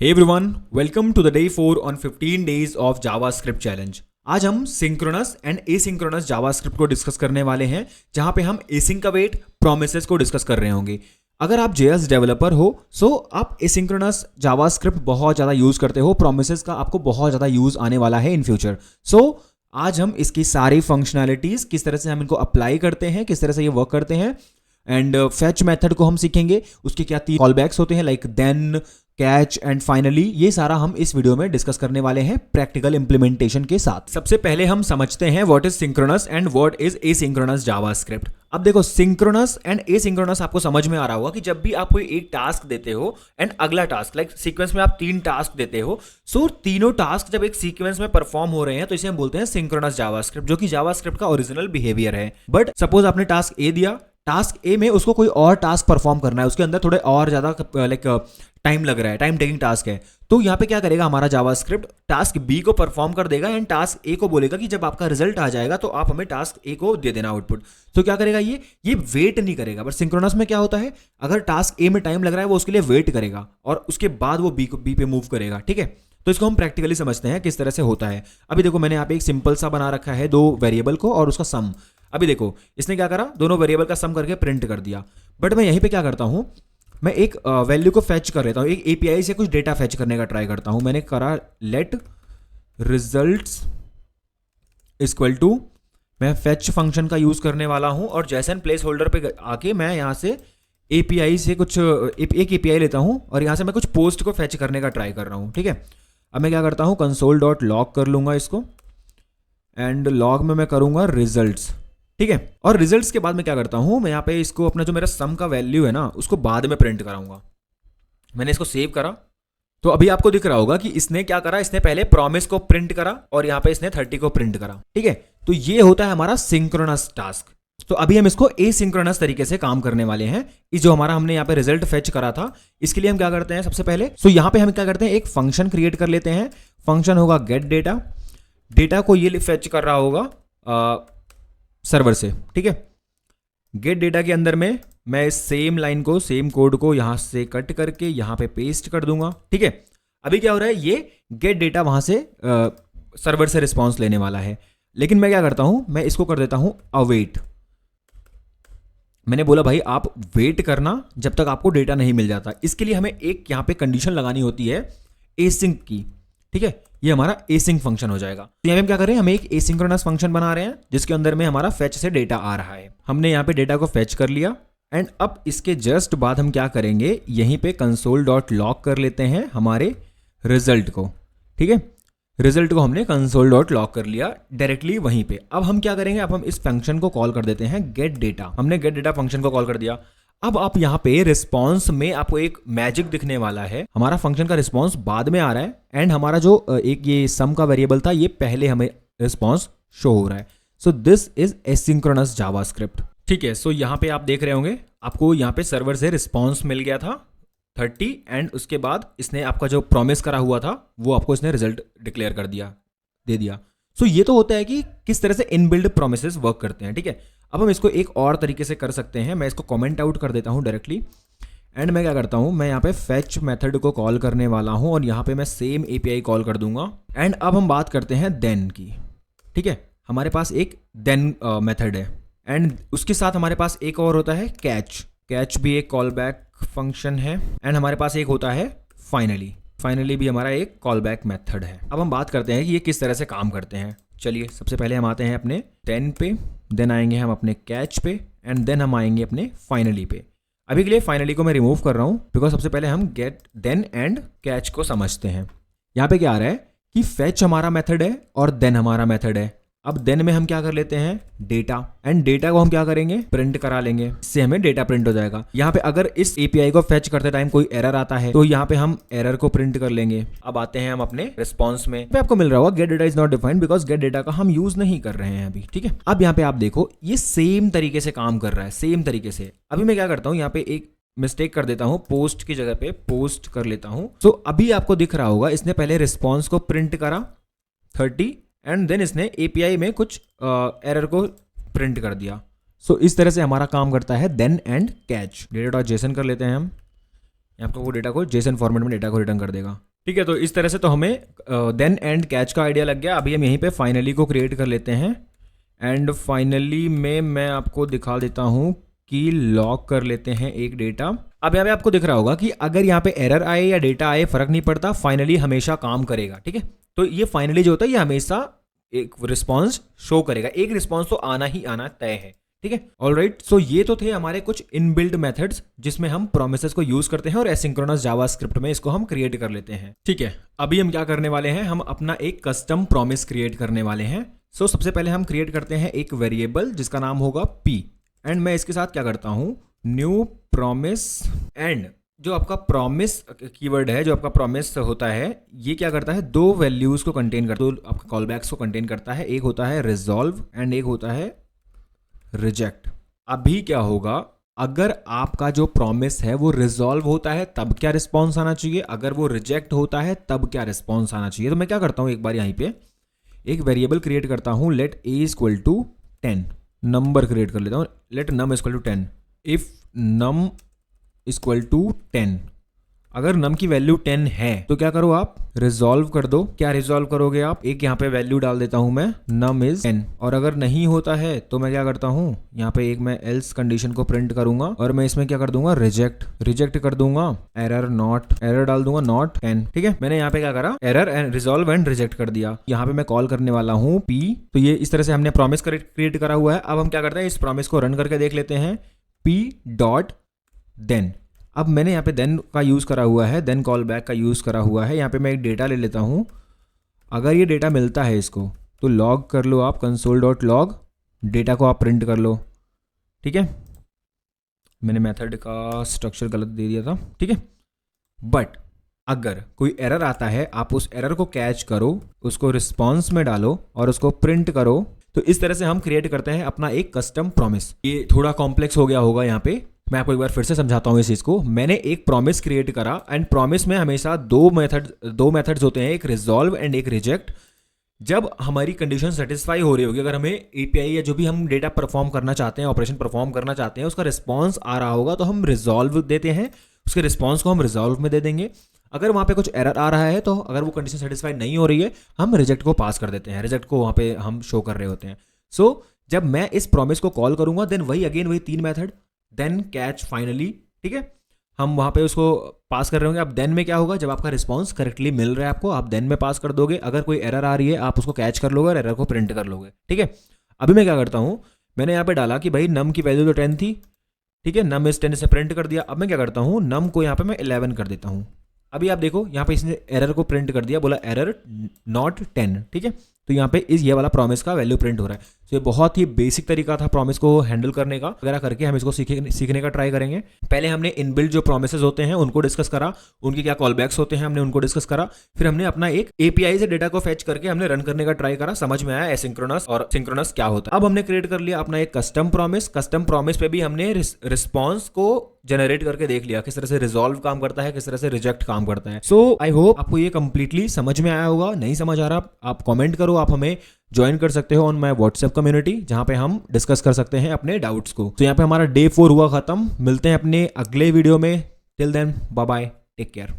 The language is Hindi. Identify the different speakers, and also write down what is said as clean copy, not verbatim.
Speaker 1: Hey everyone, welcome to the day 4 on 15 days of JavaScript challenge. आज हम सिंक्रोनस एंड एसिंक्रोनस जावास्क्रिप्ट को डिस्कस करने वाले हैं, जहां पे हम एसिंक का वेट प्रोमिसेस को डिस्कस कर रहे होंगे। अगर आप JS डेवलपर हो सो आप एसिंक्रोनस जावास्क्रिप्ट बहुत ज़्यादा यूज़ करते हो, प्रोमिसेस का आपको बहुत ज़्यादा यूज़ आने वाला है इन फ्यूचर। सो आज हम इसकी सारी फंक्शनैलिटीज़ किस तरह से हम इनको अप्लाई करते हैं, किस तरह से ये वर्क करते हैं, एंड फेच मेथड को हम सीखेंगे, उसके क्या 3 कॉलबैक्स होते हैं like then, catch and finally. ये सारा हम इस वीडियो में डिस्कस करने वाले हैं प्रैक्टिकल इंप्लीमेंटेशन के साथ। सबसे पहले हम समझते हैं what is synchronous and what is asynchronous JavaScript. अब देखो, सिंक्रोनस एंड एसिंक्रोनस आपको समझ में आ रहा होगा कि जब भी आप कोई एक टास्क देते हो एंड अगला टास्क लाइक सीक्वेंस में आप 3 टास्क देते हो, सो तीनों टास्क जब एक सीक्वेंस में परफॉर्म हो रहे हैं तो इसे हम बोलते हैं सिंक्रोनस जावास्क्रिप्ट, जो कि जावास्क्रिप्ट का ओरिजिनल बिहेवियर है। बट सपोज आपने टास्क ए दिया, टास्क ए में उसको कोई और टास्क परफॉर्म करना है, उसके अंदर थोड़े और ज़्यादा लाइक टाइम लग रहा है, टाइम टेकिंग टास्क है, तो यहाँ पे क्या करेगा हमारा जावास्क्रिप्ट, टास्क बी को परफॉर्म कर देगा एंड टास्क ए को बोलेगा कि जब आपका रिजल्ट आ जाएगा तो आप हमें टास्क ए को दे देना आउटपुट। तो क्या करेगा ये वेट नहीं करेगा। बट सिंक्रोनस में क्या होता है, अगर टास्क ए में टाइम लग रहा है वो उसके लिए वेट करेगा और उसके बाद वो बी पे मूव करेगा। ठीक है, तो इसको हम प्रैक्टिकली समझते हैं किस तरह से होता है। अभी देखो, मैंने यहाँ पे एक सिंपल सा बना रखा है 2 वेरिएबल को और उसका सम। अभी देखो, इसने क्या करा, दोनों वेरिएबल का सम करके प्रिंट कर दिया। बट मैं यहीं पे क्या करता हूँ, मैं एक वैल्यू को फेच कर लेता हूँ, एक एपीआई से कुछ डेटा फेच करने का ट्राई करता हूँ। मैंने करा लेट रिजल्ट्स इक्वल टू, मैं फेच फंक्शन का यूज़ करने वाला हूँ और जैसन प्लेस होल्डर पे आके मैं यहाँ से एपीआई से कुछ एक एपीआई लेता हूँ और यहाँ से मैं कुछ पोस्ट को फेच करने का ट्राई कर रहा हूँ। ठीक है, अब मैं क्या करता हूँ, कंसोल डॉट लॉग कर लूँगा इसको एंड लॉग में मैं करूँगा रिजल्ट्स। ठीक है, और रिजल्ट्स के बाद मैं क्या करता हूँ, मैं यहाँ पे इसको अपना जो मेरा सम का वैल्यू है ना उसको बाद में प्रिंट कराऊंगा। मैंने इसको सेव करा तो अभी आपको दिख रहा होगा कि इसने क्या करा, इसने पहले प्रॉमिस को प्रिंट करा और यहाँ पे इसने 30 को प्रिंट करा। ठीक है, तो ये होता है हमारा सिंक्रोनस टास्क। तो अभी हम इसको एसिंक्रोनस तरीके से काम करने वाले हैं। इस जो हमारा हमने यहाँ पे रिजल्ट फेच करा था, इसके लिए हम क्या करते हैं, सबसे पहले तो यहाँ पे हम क्या करते हैं, एक फंक्शन क्रिएट कर लेते हैं। फंक्शन होगा गेट डेटा, डेटा को ये फेच कर रहा होगा सर्वर से। ठीक है, गेट डेटा के अंदर में मैं इस सेम लाइन को, सेम कोड को यहां से कट करके यहां पे पेस्ट कर दूंगा। ठीक है, अभी क्या हो रहा है, ये गेट डेटा वहां से सर्वर से रिस्पॉन्स लेने वाला है। लेकिन मैं क्या करता हूं, मैं इसको कर देता हूं अवेट। मैंने बोला भाई आप वेट करना जब तक आपको डेटा नहीं मिल जाता। इसके लिए हमें एक यहां पे कंडीशन लगानी होती है एसिंक की। ठीक है, ये हमारा एसिंक फंक्शन हो जाएगा। तो यहाँ पे हम क्या कर रहे हैं, हम एक एसिंक्रोनस फंक्शन बना रहे हैं जिसके अंदर में हमारा फेच से डेटा आ रहा है। हमने यहाँ पे डेटा को फेच कर लिया एंड अब इसके जस्ट बाद हम क्या करेंगे, यहीं पे कंसोल डॉट लॉग कर लेते हैं हमारे रिजल्ट को। ठीक है, रिजल्ट को हमने कंसोल डॉट लॉग कर लिया डायरेक्टली वहीं पे। अब हम क्या करेंगे, अब हम इस फंक्शन को कॉल कर देते हैं गेट डेटा। हमने गेट डेटा फंक्शन को कॉल कर दिया। अब आप यहाँ पे रिस्पॉन्स में आपको एक मैजिक दिखने वाला है, हमारा फंक्शन का रिस्पॉन्स बाद में आ रहा है एंड हमारा जो एक ये सम का वेरिएबल था ये पहले हमें रिस्पॉन्स शो हो रहा है। So this is asynchronous JavaScript. ठीक है, सो यहाँ पे आप देख रहे होंगे आपको यहाँ पे सर्वर से रिस्पॉन्स मिल गया था 30 एंड उसके बाद इसने आपका जो प्रॉमिस करा हुआ था वो आपको इसने रिजल्ट डिक्लेयर कर दिया, दे दिया। सो ये तो होता है कि किस तरह से इनबिल्ड प्रोमिसेस वर्क करते हैं। ठीक है, अब हम इसको एक और तरीके से कर सकते हैं। मैं इसको कमेंट आउट कर देता हूँ डायरेक्टली एंड मैं क्या करता हूँ, मैं यहाँ पे फेच मेथड को कॉल करने वाला हूँ और यहाँ पे मैं सेम एपीआई कॉल कर दूंगा एंड अब हम बात करते हैं देन की। ठीक है, हमारे पास एक देन मेथड है एंड उसके साथ हमारे पास एक और होता है कैच। कैच भी एक कॉल बैक फंक्शन है एंड हमारे पास एक होता है फाइनली। फाइनली भी हमारा एक कॉल बैक मेथड है। अब हम बात करते हैं कि ये किस तरह से काम करते हैं। चलिए, सबसे पहले हम आते हैं अपने देन पे, देन आएंगे हम अपने कैच पे एंड देन हम आएंगे अपने फाइनली पे। अभी के लिए फाइनली को मैं रिमूव कर रहा हूँ बिकॉज सबसे पहले हम गेट देन एंड कैच को समझते हैं। यहाँ पे क्या आ रहा है कि फेच हमारा मेथड है और देन हमारा मेथड है। अब देन में हम क्या कर लेते हैं, डेटा, एंड डेटा को हम क्या करेंगे, प्रिंट करा लेंगे, इससे हमें डेटा प्रिंट हो जाएगा। यहाँ पे अगर इस एपीआई को फेच करते टाइम कोई एरर आता है तो यहाँ पे हम एरर को प्रिंट कर लेंगे। अब आते हैं हम अपने रिस्पॉन्स में, पे आपको मिल रहा होगा gate data is not defined because gate data का हम यूज नहीं कर रहे हैं अभी। ठीक है, अब यहाँ पे आप देखो ये सेम तरीके से काम कर रहा है, सेम तरीके से। अभी मैं क्या करता हूँ, यहाँ पे एक मिस्टेक कर देता हूँ, पोस्ट की जगह पे पोस्ट कर लेता हूँ। तो अभी आपको दिख रहा होगा इसने पहले रिस्पॉन्स को प्रिंट करा 30 एंड देन इसने एपीआई में कुछ एरर को प्रिंट कर दिया। सो इस तरह से हमारा काम करता है then and catch. Data dot JSON कर लेते हैं हम, आपको वो डेटा को जेसन फॉर्मेट में डेटा को रिटर्न कर देगा। ठीक है, तो इस तरह से तो हमें देन एंड कैच का आइडिया लग गया। अभी हम यहीं पे फाइनली को क्रिएट कर लेते हैं एंड फाइनली में मैं आपको दिखा देता हूँ कि लॉग कर लेते हैं एक डेटा। अब यहाँ पे आपको दिख रहा होगा कि अगर यहाँ पे एरर आए या डेटा आए फर्क नहीं पड़ता, फाइनली हमेशा काम करेगा। ठीक है, तो ये फाइनली जो होता है ये हमेशा एक रिस्पॉन्स शो करेगा, एक रिस्पॉन्स तो आना ही आना तय है। ठीक है, ऑलराइट। सो ये तो थे हमारे कुछ इनबिल्ट मेथड्स जिसमें हम प्रोमिसेस को यूज करते हैं और एसिंक्रोनस जावास्क्रिप्ट में इसको हम क्रिएट कर लेते हैं। ठीक है, अभी हम क्या करने वाले हैं, हम अपना एक कस्टम प्रॉमिस क्रिएट करने वाले हैं। सो सबसे पहले हम क्रिएट करते हैं एक वेरिएबल जिसका नाम होगा p एंड मैं इसके साथ क्या करता हूं, न्यू प्रॉमिस एंड जो आपका प्रॉमिस कीवर्ड है, जो आपका प्रॉमिस होता है, ये क्या करता है, दो वैल्यूज को कंटेन करता है, दो आपका कॉलबैक्स को कंटेन करता है। एक होता है रिजॉल्व एंड एक होता है रिजेक्ट। अभी क्या होगा, अगर आपका जो प्रॉमिस है वो रिजॉल्व होता है तब क्या रिस्पॉन्स आना चाहिए, अगर वो रिजेक्ट होता है तब क्या रिस्पॉन्स आना चाहिए। तो मैं क्या करता हूं, एक बार यहीं पे एक वेरिएबल क्रिएट करता हूं, let a equal to 10, number create कर लेता हूं, let num equal to 10। If num equal to 10, अगर num की वैल्यू 10 है तो क्या करो आप, रिजॉल्व कर दो। क्या रिजॉल्व करोगे आप, एक यहाँ पे वैल्यू डाल देता हूं मैं, num इज 10। और अगर नहीं होता है तो मैं क्या करता हूं, यहाँ पे एक मैं एल्स कंडीशन को प्रिंट करूंगा और मैं इसमें क्या कर दूंगा, रिजेक्ट कर दूंगा, एरर डाल दूंगा नॉट 10। ठीक है, मैंने यहाँ पे क्या करा, error and resolve and reject कर दिया। यहाँ पे मैं कॉल करने वाला हूँ p। तो ये इस तरह से हमने प्रॉमिस क्रिएट करा हुआ है। अब हम क्या करते हैं, इस प्रॉमिस को रन करके देख लेते हैं, p डॉट देन। अब मैंने यहाँ पे देन का यूज़ करा हुआ है, देन कॉल बैक का यूज़ करा हुआ है। यहाँ पे मैं एक डेटा ले लेता हूँ, अगर ये डेटा मिलता है इसको तो लॉग कर लो आप, कंसोल डॉट लॉग, डेटा को आप प्रिंट कर लो। ठीक है, मैंने मेथड का स्ट्रक्चर गलत दे दिया था। ठीक है, बट अगर कोई एरर आता है, आप उस एरर को कैच करो, उसको रिस्पॉन्स में डालो और उसको प्रिंट करो। तो इस तरह से हम क्रिएट करते हैं अपना एक कस्टम प्रॉमिस। ये थोड़ा कॉम्प्लेक्स हो गया होगा, यहाँ पे मैं आपको एक बार फिर से समझाता हूँ इस चीज़ को। मैंने एक प्रॉमिस क्रिएट करा एंड प्रॉमिस में हमेशा दो मेथड्स होते हैं, एक रिजॉल्व एंड एक रिजेक्ट। जब हमारी कंडीशन सेटिस्फाई हो रही होगी, अगर हमें एपीआई या जो भी हम डेटा परफॉर्म करना चाहते हैं, ऑपरेशन परफॉर्म करना चाहते हैं, उसका रिस्पॉन्स आ रहा होगा तो हम रिजॉल्व देते हैं, उसके रिस्पॉन्स को हम रिजॉल्व में दे देंगे। अगर वहाँ पे कुछ एरर आ रहा है तो अगर वो कंडीशन सेटिस्फाई नहीं हो रही है, हम रिजेक्ट को पास कर देते हैं, रिजेक्ट को वहाँ पे हम शो कर रहे होते हैं। सो जब मैं इस प्रॉमिस को कॉल करूंगा, देन वही तीन मेथड, देन कैच फाइनली। ठीक है, हम वहाँ पे उसको पास कर रहे होंगे। अब देन में क्या होगा, जब आपका रिस्पॉन्स करेक्टली मिल रहा है आपको, आप देन में पास कर दोगे। अगर कोई एरर आ रही है आप उसको कैच कर लोगे और एरर को प्रिंट कर लोगे। ठीक है, अभी मैं क्या करता हूँ, मैंने यहाँ पे डाला कि भाई num की वैल्यू तो 10 थी। ठीक है, num इज 10 से प्रिंट कर दिया। अब मैं क्या करता हूँ, num को यहाँ पे मैं 11 कर देता हूँ। अभी आप देखो यहाँ पे इसने एरर को प्रिंट कर दिया, बोला एरर नॉट 10। ठीक है, तो यहाँ पे ये वाला प्रॉमिस का वैल्यू प्रिंट हो रहा है। तो ये बहुत ही बेसिक तरीका था प्रॉमिस को हैंडल करने का। वगैरह करके हम इसको सीखने का ट्राई करेंगे। पहले हमने इनबिल्ट जो प्रॉमिसेस होते हैं उनको डिस्कस करा, उनके क्या कॉलबैक्स होते हैं हमने उनको डिस्कस करा। फिर हमने अपना एक एपीआई से डेटा को फेच करके हमने रन करने का ट्राई करा, समझ में आया एसिंक्रोनस और सिंक्रोनस क्या होता है। अब हमने क्रिएट कर लिया अपना एक कस्टम प्रॉमिस। कस्टम प्रॉमिस पे भी हमने रिस्पॉन्स को जनरेट करके देख लिया, किस तरह से रिजॉल्व काम करता है, किस तरह से रिजेक्ट काम करता है। सो आई होप आपको ये कंप्लीटली समझ में आया होगा। नहीं समझ आ रहा आप कमेंट करो, आप हमें ज्वाइन कर सकते हो ऑन माय व्हाट्सएप कम्युनिटी, जहां पे हम डिस्कस कर सकते हैं अपने डाउट्स को। तो यहाँ पे हमारा डे 4 हुआ खत्म। मिलते हैं अपने अगले वीडियो में। Till then bye bye, take care.